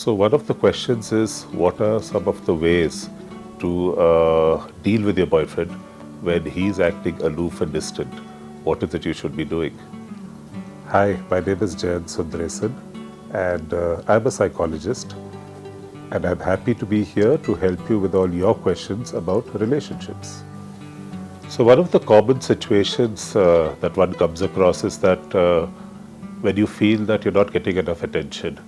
So one of the questions is, what are some of the ways to deal with your boyfriend when he's acting aloof and distant? What is it you should be doing? Hi, my name is Jayant Sundaresan, and I'm a psychologist, and I'm happy to be here to help you with all your questions about relationships. So one of the common situations that one comes across is that when you feel that you're not getting enough attention,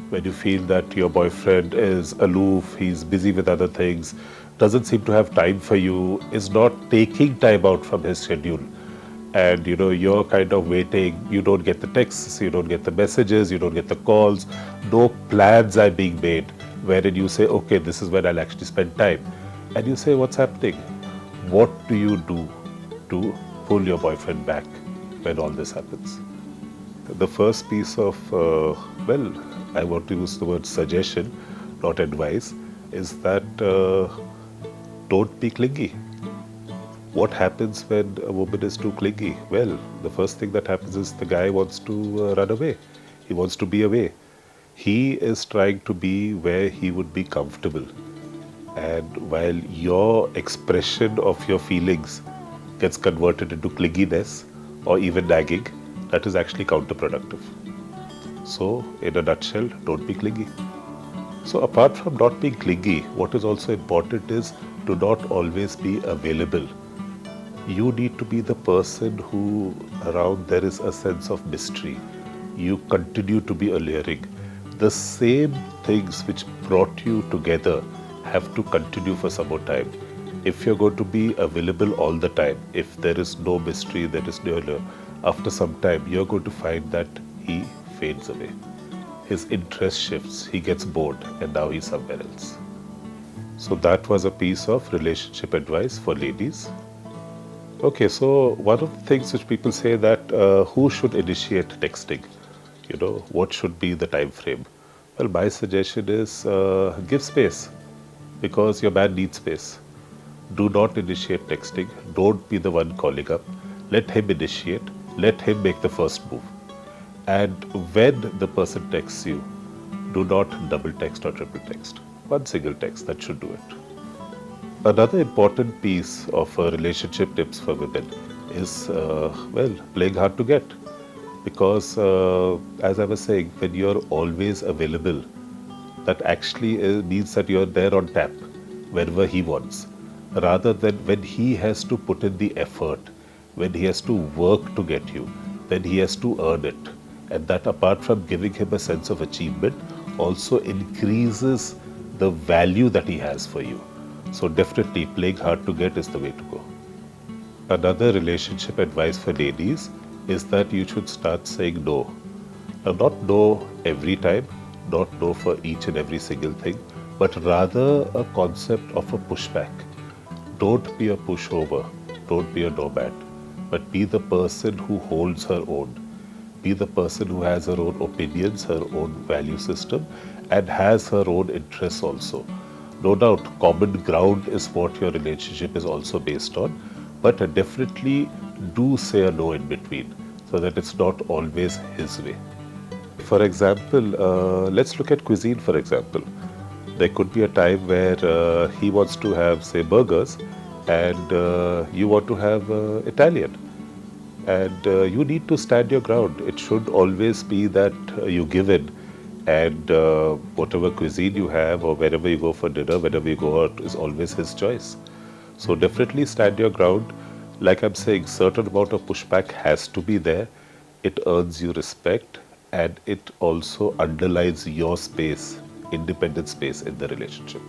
when you feel that your boyfriend is aloof, he's busy with other things, doesn't seem to have time for you, is not taking time out from his schedule. And you're kind of waiting, you don't get the texts, you don't get the messages, you don't get the calls, no plans are being made, wherein you say, okay, this is when I'll actually spend time. And you say, what's happening? What do you do to pull your boyfriend back when all this happens? The first piece of, I want to use the word suggestion, not advice, is that don't be clingy. What happens when a woman is too clingy? Well, the first thing that happens is the guy wants to run away. He wants to be away. He is trying to be where he would be comfortable. And while your expression of your feelings gets converted into clinginess or even nagging, that is actually counterproductive. So, in a nutshell, don't be clingy. So, apart from not being clingy, what is also important is to not always be available. You need to be the person who around there is a sense of mystery. You continue to be alluring. The same things which brought you together have to continue for some more time. If you're going to be available all the time, if there is no mystery, there is no allure, after some time you're going to find that he fades away. His interest shifts, he gets bored, and now he's somewhere else. So that was a piece of relationship advice for ladies. Okay, so one of the things which people say that who should initiate texting? What should be the time frame? Well, my suggestion is give space, because your man needs space. Do not initiate texting. Don't be the one calling up. Let him initiate. Let him make the first move. And when the person texts you, do not double text or triple text. One single text, that should do it. Another important piece of relationship tips for women is, playing hard to get. Because, as I was saying, when you're always available, that actually means that you're there on tap whenever he wants, rather than when he has to put in the effort, when he has to work to get you, then he has to earn it. And that, apart from giving him a sense of achievement, also increases the value that he has for you. So definitely playing hard to get is the way to go. Another relationship advice for ladies is that you should start saying no. Now, not no every time, not no for each and every single thing, but rather a concept of a pushback. Don't be a pushover, don't be a nomad, but be the person who holds her own. Be the person who has her own opinions, her own value system, and has her own interests also. No doubt, common ground is what your relationship is also based on, but definitely do say a no in between, so that it's not always his way. For example, let's look at cuisine, for example. There could be a time where he wants to have, say, burgers, and you want to have Italian. And you need to stand your ground. It should always be that you give in, and whatever cuisine you have, or wherever you go for dinner, whenever you go out, is always his choice. So definitely stand your ground. Like I'm saying, certain amount of pushback has to be there. It earns you respect, and it also underlines your space, independent space in the relationship.